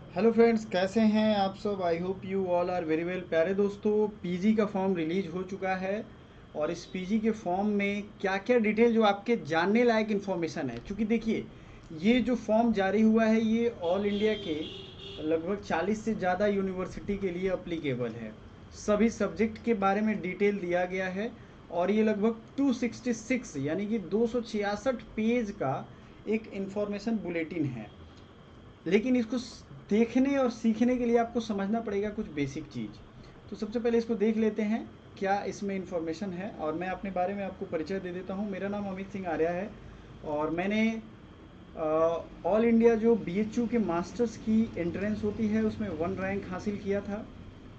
Hello friends, कैसे हैं आप सब। I hope you all are very well. प्यारे दोस्तों, पीजी का फॉर्म रिलीज हो चुका है और इस पीजी के फॉर्म में क्या क्या डिटेल जो आपके जानने लायक इन्फॉर्मेशन है। क्योंकि देखिए, ये जो फॉर्म जारी हुआ है ये ऑल इंडिया के लगभग 40 से ज़्यादा यूनिवर्सिटी के लिए अप्लीकेबल है। सभी सब्जेक्ट के बारे में डिटेल दिया गया है और ये लगभग 266 यानी कि 266 पेज का एक इन्फॉर्मेशन बुलेटिन है। लेकिन इसको देखने और सीखने के लिए आपको समझना पड़ेगा कुछ बेसिक चीज़। तो सबसे पहले इसको देख लेते हैं क्या इसमें इन्फॉर्मेशन है। और मैं अपने बारे में आपको परिचय दे देता हूँ। मेरा नाम अमित सिंह आर्या है और मैंने ऑल इंडिया जो बीएचयू के मास्टर्स की एंट्रेंस होती है उसमें 1 रैंक हासिल किया था।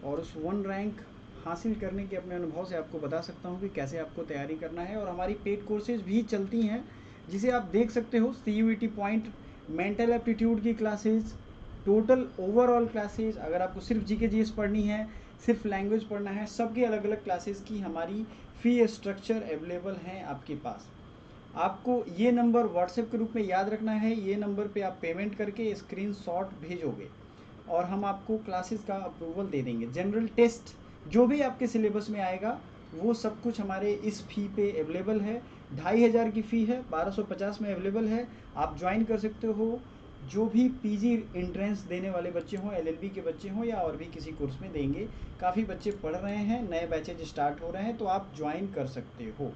और उस 1 रैंक हासिल करने के अपने अनुभव से आपको बता सकता हूँ कि कैसे आपको तैयारी करना है। और हमारी पेड कोर्सेज भी चलती हैं जिसे आप देख सकते हो। CUET पॉइंट, मेंटल एप्टीट्यूड की क्लासेज, टोटल ओवरऑल क्लासेज, अगर आपको सिर्फ जीके जीएस पढ़नी है, सिर्फ लैंग्वेज पढ़ना है, सबकी अलग अलग क्लासेस की हमारी फ़ी स्ट्रक्चर अवेलेबल हैं आपके पास। आपको ये नंबर व्हाट्सएप के रूप में याद रखना है। ये नंबर पे आप पेमेंट करके स्क्रीनशॉट भेजोगे और हम आपको क्लासेस का अप्रूवल दे देंगे। जनरल टेस्ट जो भी आपके सिलेबस में आएगा वो सब कुछ हमारे इस फ़ी पे अवेलेबल है। 2500 की फ़ी है, 1250 में अवेलेबल है। आप ज्वाइन कर सकते हो। जो भी पीजी एंट्रेंस देने वाले बच्चे हों, एलएलबी के बच्चे हों या और भी किसी कोर्स में देंगे, काफ़ी बच्चे पढ़ रहे हैं, नए बैचेज स्टार्ट हो रहे हैं, तो आप ज्वाइन कर सकते हो।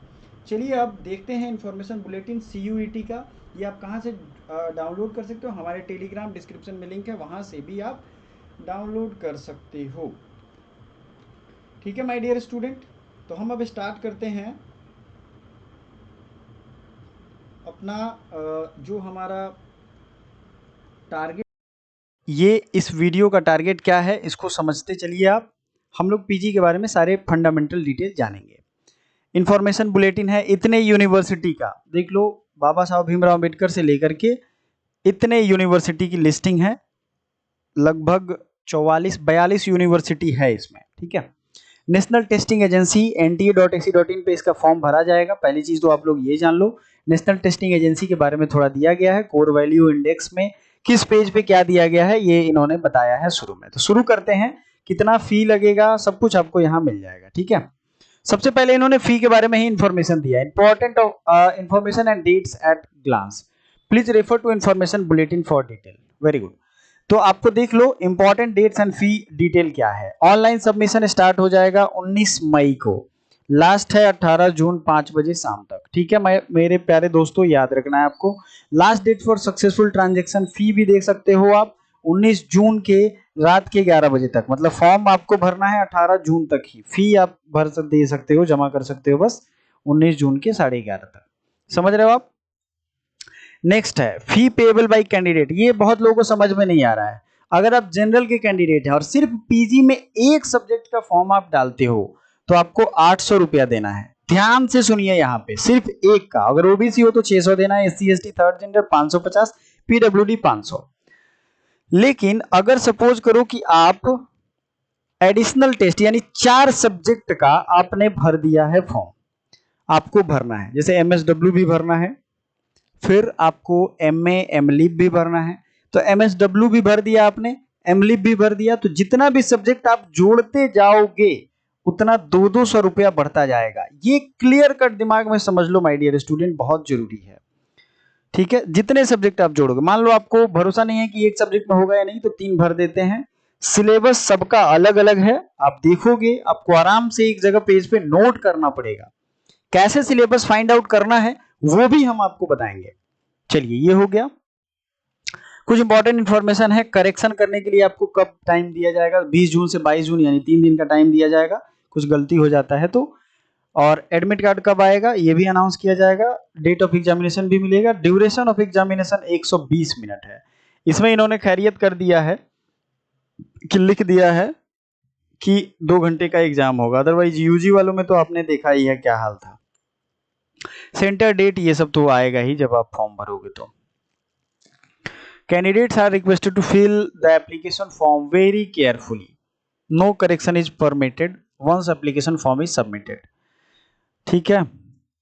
चलिए अब देखते हैं इन्फॉर्मेशन बुलेटिन CUET का। ये आप कहाँ से डाउनलोड कर सकते हो। हमारे टेलीग्राम डिस्क्रिप्शन में लिंक है, वहाँ से भी आप डाउनलोड कर सकते हो। ठीक है माय डियर स्टूडेंट, तो हम अब स्टार्ट करते हैं अपना जो हमारा टारगेट। ये इस वीडियो का टारगेट क्या है इसको समझते चलिए आप। हम लोग पीजी के बारे में सारे फंडामेंटल डिटेल जानेंगे। इन्फॉर्मेशन बुलेटिन है इतने यूनिवर्सिटी का, देख लो, बाबा साहब भीमराव अम्बेडकर से लेकर के इतने यूनिवर्सिटी की लिस्टिंग है। लगभग 44-42 यूनिवर्सिटी है इसमें। ठीक है। नेशनल टेस्टिंग एजेंसी NTA.ac.in पे इसका फॉर्म भरा जाएगा। पहली चीज तो आप लोग ये जान लो, नेशनल टेस्टिंग एजेंसी के बारे में थोड़ा दिया गया है। कोर वैल्यू इंडेक्स में किस पेज पे क्या दिया गया है ये इन्होंने बताया है शुरू में। तो शुरू करते हैं। कितना फी लगेगा सब कुछ आपको यहाँ मिल जाएगा। ठीक है। सबसे पहले इन्होंने फी के बारे में ही इंफॉर्मेशन दिया। Important of information and dates at glance, please refer to information bulletin for detail. Very good. तो आपको देख लो important dates and fee detail क्या है। ऑनलाइन सबमिशन स्टार्ट हो जाएगा 19 मई को, लास्ट है 18 जून 5 बजे शाम तक। ठीक है मेरे प्यारे दोस्तों, याद रखना है आपको। Last date for successful transaction, fee भी देख सकते हो आप 19 जून के रात के 11 बजे तक। मतलब फॉर्म आपको भरना है 18 जून तक ही, फी आप दे सकते हो, जमा कर सकते हो बस 19 जून के 11:30 तक। समझ रहे हो आप। नेक्स्ट है फी पेएबल बाय कैंडिडेट। ये बहुत लोगों को समझ में नहीं आ रहा है। अगर आप जनरल के कैंडिडेट हैं और सिर्फ पीजी में एक सब्जेक्ट का फॉर्म आप डालते हो तो आपको 800 रुपया देना है। ध्यान से सुनिए, यहाँ पे सिर्फ एक का। अगर ओबीसी हो तो 600 देना है, SC ST third gender 550, PWD 500। लेकिन अगर सपोज करो कि आप एडिशनल टेस्ट यानी 4 सब्जेक्ट का आपने भर दिया है फॉर्म, आपको भरना है। जैसे MSW भी भरना है, फिर आपको MA MLib भी भरना है। तो MSW भी भर दिया आपने, MLib भी भर दिया, तो जितना भी सब्जेक्ट आप जोड़ते जाओगे उतना 200 रुपया बढ़ता जाएगा। ये क्लियर कट दिमाग में समझ लो माय डियर स्टूडेंट, बहुत जरूरी है। ठीक है। जितने सब्जेक्ट आप जोड़ोगे, मान लो आपको भरोसा नहीं है कि एक सब्जेक्ट में होगा या नहीं, तो 3 भर देते हैं। सिलेबस सबका अलग अलग है, आप देखोगे आपको आराम से एक जगह पेज पे नोट करना पड़ेगा। कैसे सिलेबस फाइंड आउट करना है वो भी हम आपको बताएंगे। चलिए, ये हो गया। कुछ इंपॉर्टेंट इंफॉर्मेशन है। करेक्शन करने के लिए आपको कब टाइम दिया जाएगा, 20 जून से 22 जून यानी 3 दिन का टाइम दिया जाएगा, कुछ गलती हो जाता है तो। और एडमिट कार्ड कब आएगा ये भी अनाउंस किया जाएगा। डेट ऑफ एग्जामिनेशन भी मिलेगा। ड्यूरेशन ऑफ एग्जामिनेशन 120 मिनट है। इसमें इन्होंने खैरियत कर दिया है कि लिख दिया है कि 2 घंटे का एग्जाम होगा। अदरवाइज यूजी वालों में तो आपने देखा ही है क्या हाल था। सेंटर डेट ये सब तो आएगा ही जब आप फॉर्म भरोगे तो। Candidates are requested to fill the application form very carefully. No correction is permitted once application form is submitted. ठीक है।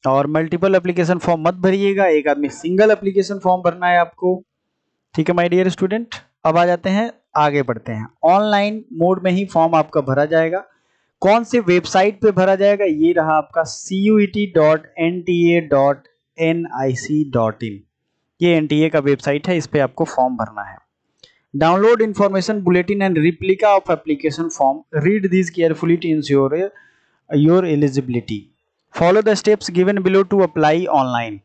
और मल्टीपल एप्लीकेशन फॉर्म मत भरिएगा, एक आदमी सिंगल एप्लीकेशन फॉर्म भरना है आपको। ठीक है माय डियर स्टूडेंट। अब आ जाते हैं आगे बढ़ते हैं। ऑनलाइन मोड में ही फॉर्म आपका भरा जाएगा। कौन से वेबसाइट पे भरा जाएगा? ये रहा आपका cuet.nta.nic.in। ये एनटीए का वेबसाइट है, इस पे आपको फॉर्म भरना है। Download information bulletin and replica of application form, read this carefully to ensure your eligibility, follow the steps given below to apply online.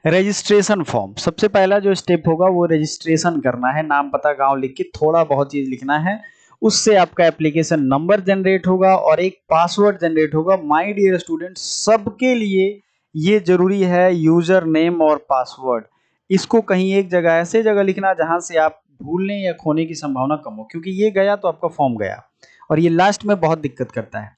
Registration form, सबसे पहला जो स्टेप होगा वो रजिस्ट्रेशन करना है। नाम पता गांव लिख के थोड़ा बहुत चीज लिखना है, उससे आपका एप्लीकेशन नंबर जनरेट होगा और एक पासवर्ड जनरेट होगा। माय डियर स्टूडेंट, सबके लिए ये जरूरी है यूजर नेम और पासवर्ड। इसको कहीं एक जगह ऐसे जगह लिखना जहां से आप भूलने या खोने की संभावना कम हो, क्योंकि ये गया तो आपका फॉर्म गया और ये लास्ट में बहुत दिक्कत करता है।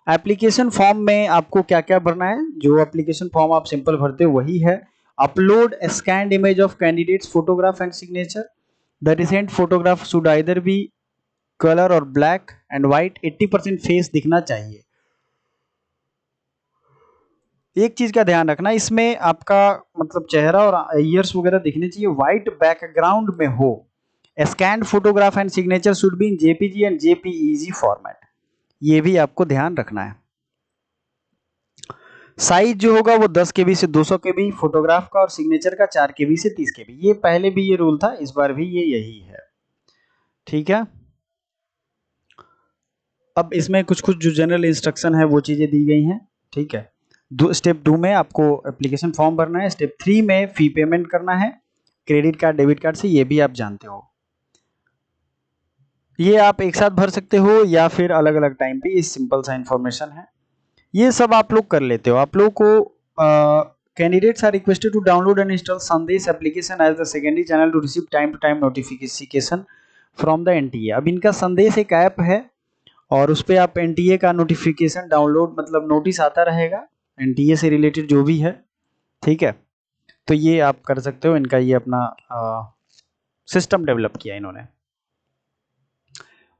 एप्लीकेशन फॉर्म में आपको क्या क्या भरना है? जो एप्लीकेशन फॉर्म आप सिंपल भरते हो वही है। Upload scanned image of candidates photograph and signature. The recent photograph should either be colour और ब्लैक एंड व्हाइट। 80% फेस दिखना चाहिए। एक चीज का ध्यान रखना, इसमें आपका मतलब चेहरा और ईयर्स वगैरह दिखने चाहिए, व्हाइट बैकग्राउंड में हो। Scanned photograph and signature should be in JPG and JPEG format. ये भी आपको ध्यान रखना है। साइज जो होगा वो 10 केबी से 200 केबी फोटोग्राफ का और सिग्नेचर का 4 केबी से 30 केबी। ये पहले भी ये रूल था, इस बार भी ये यही है। ठीक है, अब इसमें कुछ कुछ जो जनरल इंस्ट्रक्शन है वो चीजें दी गई हैं। ठीक है, स्टेप 2 में आपको एप्लीकेशन फॉर्म भरना है। स्टेप 3 में फी पेमेंट करना है क्रेडिट कार्ड डेबिट कार्ड से, ये भी आप जानते हो। ये आप एक साथ भर सकते हो या फिर अलग अलग टाइम पे, ये सिंपल सा इंफॉर्मेशन है। ये सब आप लोग कर लेते हो। आप लोग को candidates are requested to download and install Sandesh application as the secondary channel to receive time to time notification from the NTA. अब इनका संदेश एक ऐप है और उस पर आप एनटीए का नोटिफिकेशन डाउनलोड, मतलब नोटिस आता रहेगा एनटीए से रिलेटेड जो भी है। ठीक है, तो ये आप कर सकते हो। इनका ये अपना सिस्टम डेवलप किया इन्होंने।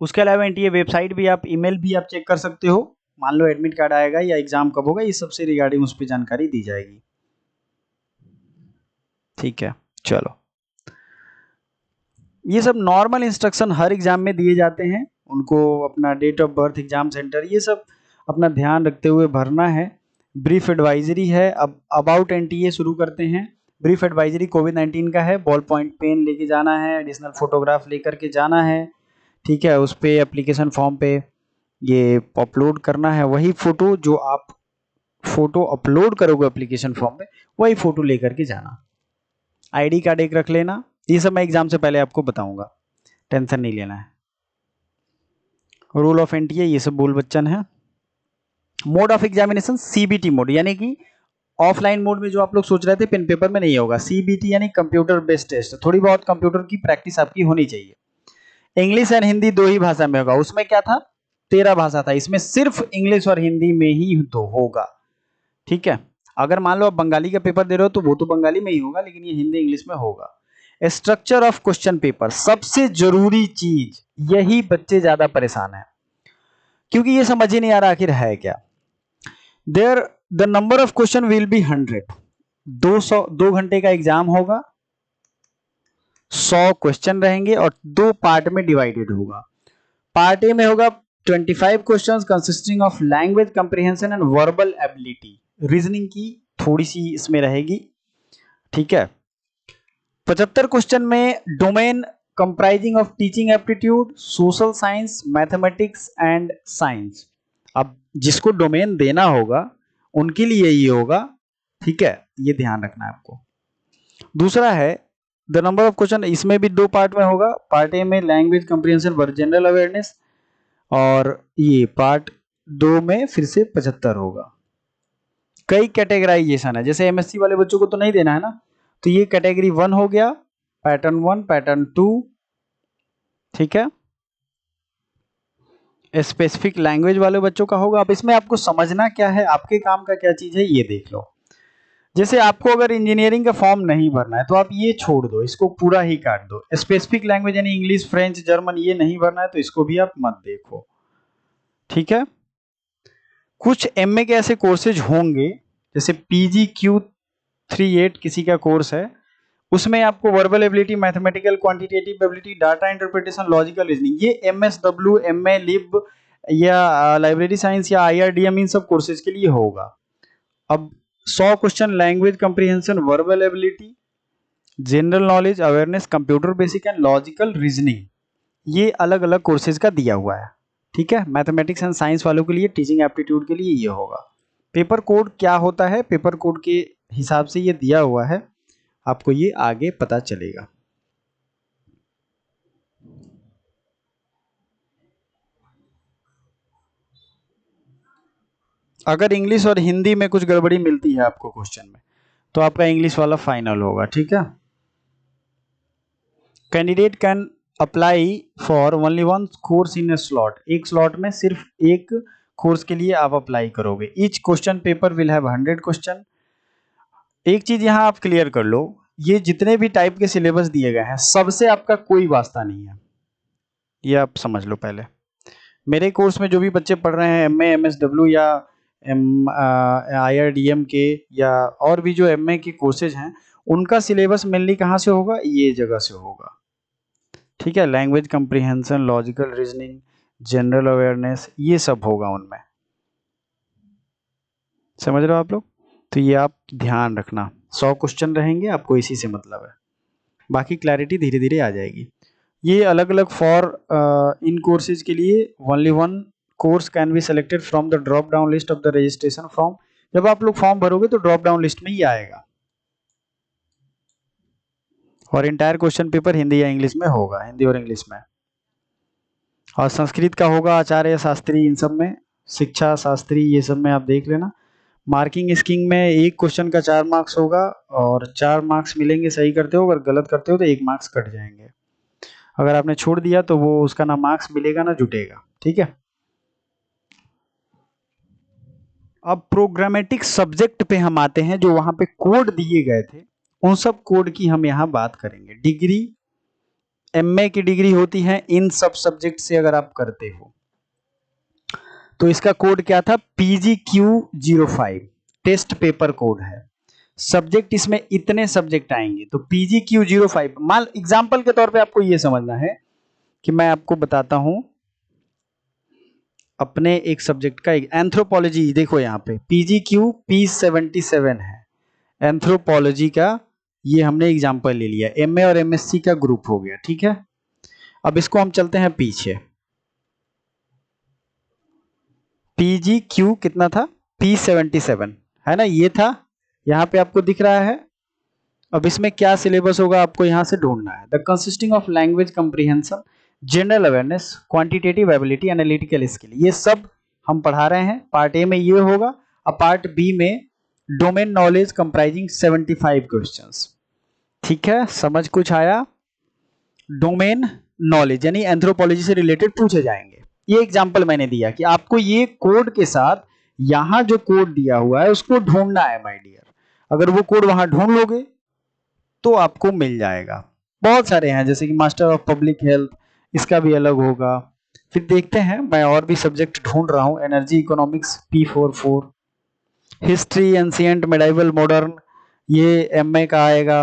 उसके अलावा एनटीए वेबसाइट भी, आप ईमेल भी आप चेक कर सकते हो। मान लो एडमिट कार्ड आएगा या एग्जाम कब होगा, ये सबसे रिगार्डिंग उस पर जानकारी दी जाएगी। ठीक है, चलो, ये सब नॉर्मल इंस्ट्रक्शन हर एग्जाम में दिए जाते हैं। उनको अपना date of birth, exam centre, ये सब अपना ध्यान रखते हुए भरना है। ब्रीफ एडवाइजरी है। अब अबाउट एनटीए शुरू करते हैं। ब्रीफ एडवाइजरी कोविड-19 का है। बॉल पॉइंट पेन लेके जाना है, एडिशनल फोटोग्राफ लेकर के जाना है। ठीक है, उस पर एप्लीकेशन फॉर्म पे ये अपलोड करना है। वही फोटो जो आप फोटो अपलोड करोगे एप्लीकेशन फॉर्म पे, वही फोटो लेकर के जाना। आईडी कार्ड एक रख लेना। ये सब मैं एग्जाम से पहले आपको बताऊंगा, टेंशन नहीं लेना है। रूल ऑफ एनटीए ये सब बोल बच्चन है। Mode of examination CBT mode, यानी कि ऑफलाइन मोड में जो आप लोग सोच रहे थे पेन पेपर में नहीं होगा। सीबीटी यानी कंप्यूटर बेस्ड टेस्ट। थोड़ी बहुत कंप्यूटर की प्रैक्टिस आपकी होनी चाहिए। इंग्लिश एंड हिंदी दो ही भाषा में होगा। उसमें क्या था, 13 भाषा था, इसमें सिर्फ इंग्लिश और हिंदी में ही तो होगा। ठीक है, अगर मान लो आप बंगाली का पेपर दे रहे हो तो वो तो बंगाली में ही होगा, लेकिन ये हिंदी इंग्लिश में होगा। स्ट्रक्चर ऑफ क्वेश्चन पेपर, सबसे जरूरी चीज, यही बच्चे ज्यादा परेशान है क्योंकि ये समझ ही नहीं आ रहा आखिर है क्या। There the number of question will be 100। 2 घंटे का एग्जाम होगा, 100 क्वेश्चन रहेंगे और 2 पार्ट में डिवाइडेड होगा। पार्ट ए में होगा 25 questions consisting of language comprehension and verbal ability. Reasoning की थोड़ी सी इसमें रहेगी। ठीक है, 75 क्वेश्चन में domain comprising of teaching aptitude, social science, mathematics and science. अब जिसको डोमेन देना होगा उनके लिए ये होगा। ठीक है, ये ध्यान रखना है आपको। दूसरा है द नंबर ऑफ क्वेश्चन, इसमें भी 2 पार्ट में होगा। पार्ट ए में लैंग्वेज कंप्रिहेंशन व जनरल अवेयरनेस, और ये पार्ट 2 में फिर से 75 होगा। कई कैटेगराइजेशन है, जैसे एमएससी वाले बच्चों को तो नहीं देना है ना, तो ये कैटेगरी 1 हो गया, पैटर्न 1, पैटर्न 2। ठीक है, स्पेसिफिक लैंग्वेज वाले बच्चों का होगा। अब इसमें आपको समझना क्या है, आपके काम का क्या चीज है, ये देख लो। जैसे आपको अगर इंजीनियरिंग का फॉर्म नहीं भरना है तो आप ये छोड़ दो, इसको पूरा ही काट दो। स्पेसिफिक लैंग्वेज यानी इंग्लिश, फ्रेंच, जर्मन, ये नहीं भरना है तो इसको भी आप मत देखो। ठीक है, कुछ एमए के ऐसे कोर्सेज होंगे, जैसे PGQ38 किसी का कोर्स है, उसमें आपको verbal ability, mathematical, quantitative ability, data interpretation, logical reasoning, ये MSW, MA, लिब या लाइब्रेरी साइंस या IRDM इन सब कोर्सेज के लिए होगा। अब 100 question language comprehension, verbal ability, general knowledge, awareness, computer basic and logical reasoning, ये अलग अलग कोर्सेज का दिया हुआ है। ठीक है, मैथमेटिक्स एंड साइंस वालों के लिए, टीचिंग एप्टीट्यूड के लिए ये होगा। पेपर कोड क्या होता है, पेपर कोड के हिसाब से ये दिया हुआ है, आपको ये आगे पता चलेगा। अगर इंग्लिश और हिंदी में कुछ गड़बड़ी मिलती है आपको क्वेश्चन में, तो आपका इंग्लिश वाला फाइनल होगा। ठीक है, candidate can apply for only one course in A slot, एक स्लॉट में सिर्फ एक कोर्स के लिए आप अप्लाई करोगे। Each question paper will have 100 question. एक चीज यहां आप क्लियर कर लो, ये जितने भी टाइप के सिलेबस दिए गए हैं सबसे आपका कोई वास्ता नहीं है, ये आप समझ लो। पहले मेरे कोर्स में जो भी बच्चे पढ़ रहे हैं MA, MSW या IRDM के या और भी जो MA के कोर्सेज हैं, उनका सिलेबस मेनली कहाँ से होगा, ये जगह से होगा। ठीक है, language comprehension, logical reasoning, general awareness, ये सब होगा उनमें। समझ रहे हो आप लोग? तो ये आप ध्यान रखना, 100 क्वेश्चन रहेंगे, आपको इसी से मतलब है, बाकी क्लैरिटी धीरे धीरे आ जाएगी। ये अलग अलग फॉर इन कोर्सेज के लिए only one course can be selected from the drop down list of the registration form. जब आप लोग फॉर्म भरोगे तो ड्रॉप डाउन लिस्ट में ही आएगा, और इंटायर क्वेश्चन पेपर हिंदी या इंग्लिश में होगा, हिंदी और इंग्लिश में। और संस्कृत का होगा आचार्य शास्त्री, इन सब में, शिक्षा शास्त्री, ये सब में आप देख लेना। मार्किंग स्कीम में एक क्वेश्चन का 4 मार्क्स होगा, और 4 मार्क्स मिलेंगे सही करते हो, अगर गलत करते हो तो 1 मार्क्स कट जाएंगे। अगर आपने छोड़ दिया तो वो उसका ना मार्क्स मिलेगा ना जुटेगा। ठीक है, अब प्रोग्रामेटिक सब्जेक्ट पे हम आते हैं, जो वहां पे कोड दिए गए थे, उन सब कोड की हम यहाँ बात करेंगे। डिग्री, MA की डिग्री होती है इन सब सब्जेक्ट से अगर आप करते हो, तो इसका कोड क्या था, PGQ05 टेस्ट पेपर कोड है। सब्जेक्ट इसमें इतने सब्जेक्ट आएंगे, तो PGQ05, मान एग्जाम्पल के तौर पे आपको ये समझना है कि मैं आपको बताता हूं अपने एक सब्जेक्ट का, एक एंथ्रोपोलॉजी, देखो यहाँ पे PGQ P77 है एंथ्रोपोलॉजी का, ये हमने एग्जाम्पल ले लिया, MA और MSc का ग्रुप हो गया। ठीक है, अब इसको हम चलते हैं पीछे। PGQ कितना था, P77 है ना, ये था, यहाँ पे आपको दिख रहा है। अब इसमें क्या सिलेबस होगा आपको यहाँ से ढूंढना है। The consisting of language comprehension, general awareness, quantitative ability, analytical skill, ये सब हम पढ़ा रहे हैं। पार्ट ए में ये होगा, और पार्ट बी में डोमेन नॉलेज कंप्राइजिंग 75 क्वेश्चंस। ठीक है, समझ कुछ आया? डोमेन नॉलेज यानी एंथ्रोपोलॉजी से रिलेटेड पूछे जाएंगे। ये एग्जांपल मैंने दिया कि आपको ये कोड के साथ यहां जो कोड दिया हुआ है उसको ढूंढना है माय डियर। अगर वो कोड वहां ढूंढ लोगे तो आपको मिल जाएगा। बहुत सारे हैं, जैसे कि मास्टर ऑफ पब्लिक हेल्थ, इसका भी अलग होगा। फिर देखते हैं, मैं और भी सब्जेक्ट ढूंढ रहा हूं। Energy economics P44, history ancient medieval modern, ये MA का आएगा।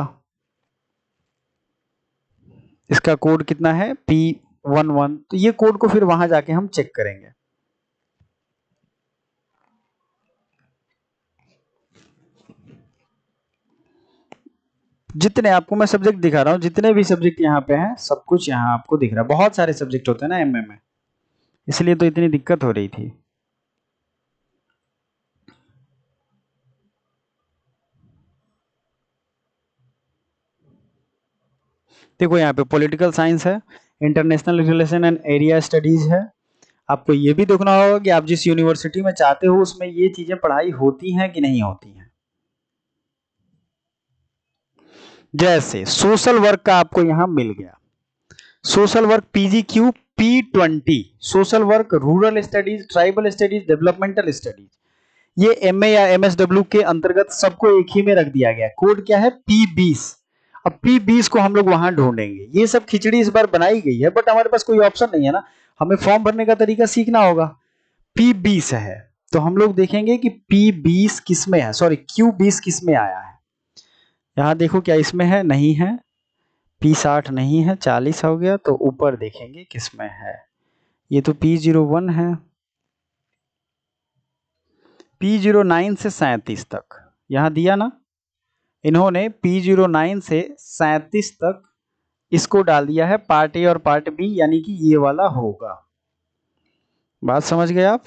इसका कोड कितना है, P11। तो ये कोड को फिर वहां जाके हम चेक करेंगे। जितने आपको मैं सब्जेक्ट दिखा रहा हूं, जितने भी सब्जेक्ट यहाँ पे हैं, सब कुछ यहाँ आपको दिख रहा है। बहुत सारे सब्जेक्ट होते हैं ना MA में, इसलिए तो इतनी दिक्कत हो रही थी। देखो यहाँ पे पॉलिटिकल साइंस है, international relation and area studies है। आपको ये भी देखना होगा कि आप जिस यूनिवर्सिटी में चाहते हो उसमें ये चीजें पढ़ाई होती हैं कि नहीं होती हैं। जैसे सोशल वर्क का आपको यहां मिल गया, social work PGQ P20, social work rural studies, tribal studies, developmental studies, ये MA या MSW के अंतर्गत सबको एक ही में रख दिया गया। कोड क्या है, P20। अब P20 को हम लोग वहां ढूंढेंगे। ये सब खिचड़ी इस बार बनाई गई है, बट हमारे पास कोई ऑप्शन नहीं है ना, हमें फॉर्म भरने का तरीका सीखना होगा। P20 है, तो हम लोग देखेंगे कि P20 किस में है, सॉरी Q20 किस में आया है। यहाँ देखो क्या इसमें है, नहीं है। P60 नहीं है, 40 हो गया, तो ऊपर देखेंगे किसमें है। ये तो P01 है। P09 से 37 तक यहाँ दिया ना, इन्होंने P09 से 37 तक इसको डाल दिया है पार्ट ए और पार्ट बी, यानी कि ये वाला होगा। बात समझ गए आप?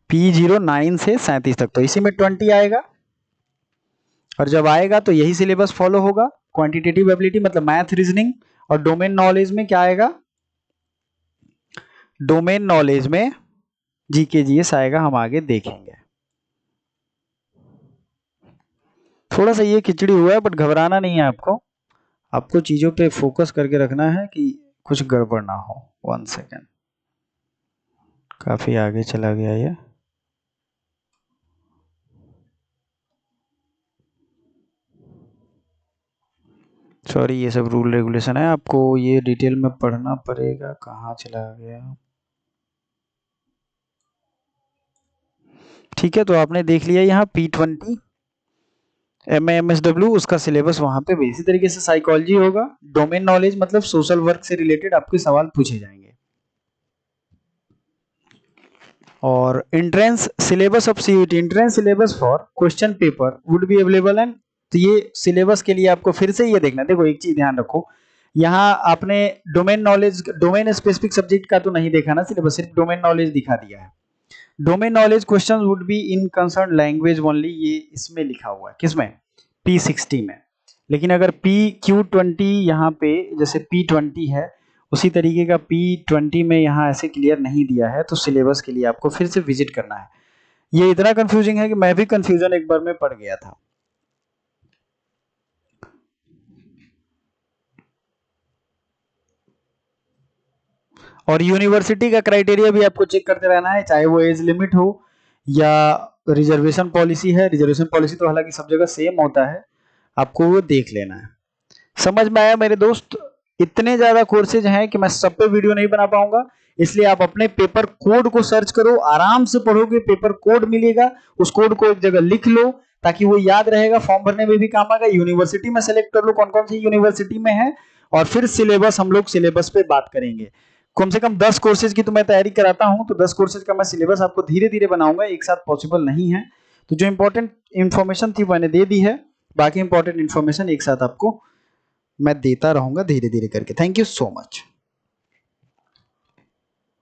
P09 से 37 तक, तो इसी में 20 आएगा, और जब आएगा तो यही सिलेबस फॉलो होगा। क्वांटिटेटिव एबिलिटी मतलब मैथ, रीजनिंग, और डोमेन नॉलेज में क्या आएगा? डोमेन नॉलेज में जीके जीएस आएगा, हम आगे देखेंगे। थोड़ा सा ये खिचड़ी हुआ है, बट घबराना नहीं है आपको। आपको चीजों पे फोकस करके रखना है कि कुछ गड़बड़ ना हो। 1 सेकेंड, काफी आगे चला गया ये। सॉरी, ये सब रूल रेगुलेशन है, आपको ये डिटेल में पढ़ना पड़ेगा। कहाँ चला गया? ठीक है, तो आपने देख लिया यहाँ P20 MAMSW, उसका सिलेबस वहां पे भी इसी तरीके से साइकोलॉजी होगा। डोमेन नॉलेज मतलब सोशल वर्क से रिलेटेड आपके सवाल पूछे जाएंगे। और entrance syllabus of CUET, entrance syllabus for question paper would be available and, तो ये सिलेबस के लिए आपको फिर से ये देखना। देखो एक चीज ध्यान रखो, यहाँ आपने domain knowledge, domain specific subject का तो नहीं देखा ना सिलेबस, सिर्फ डोमेन नॉलेज दिखा दिया है। Domain knowledge question would be in concern language only, ये इसमें लिखा हुआ है। किसमें? P60 में। लेकिन अगर PQ20 यहाँ पे जैसे P20 है, उसी तरीके का P20 में यहाँ ऐसे क्लियर नहीं दिया है, तो सिलेबस के लिए आपको फिर से विजिट करना है। ये इतना कंफ्यूजिंग है कि मैं भी कंफ्यूजन एक बार में पड़ गया था। और यूनिवर्सिटी का क्राइटेरिया भी आपको चेक करते रहना है, चाहे वो एज लिमिट हो या रिजर्वेशन पॉलिसी है। रिजर्वेशन पॉलिसी तो हालांकि सब जगह सेम होता है, आपको वो देख लेना है। समझ में आया मेरे दोस्त? इतने ज्यादा कोर्सेज हैं कि मैं सब पे वीडियो नहीं बना पाऊंगा, इसलिए आप अपने पेपर कोड को सर्च करो, आराम से पढ़ोगे, पेपर कोड मिलेगा, उस कोड को एक जगह लिख लो ताकि वो याद रहेगा, फॉर्म भरने में भी काम आएगा। यूनिवर्सिटी में सेलेक्ट कर लो कौन कौन सी यूनिवर्सिटी में है, और फिर सिलेबस, हम लोग सिलेबस पे बात करेंगे। कम से कम 10 कोर्सेज की तो मैं तैयारी कराता हूं, तो 10 कोर्सेज का मैं सिलेबस आपको धीरे धीरे बनाऊंगा, एक साथ पॉसिबल नहीं है। तो जो इंपॉर्टेंट इंफॉर्मेशन थी मैंने दे दी है, बाकी इंपॉर्टेंट इंफॉर्मेशन एक साथ आपको मैं देता रहूंगा धीरे धीरे करके। Thank you so much.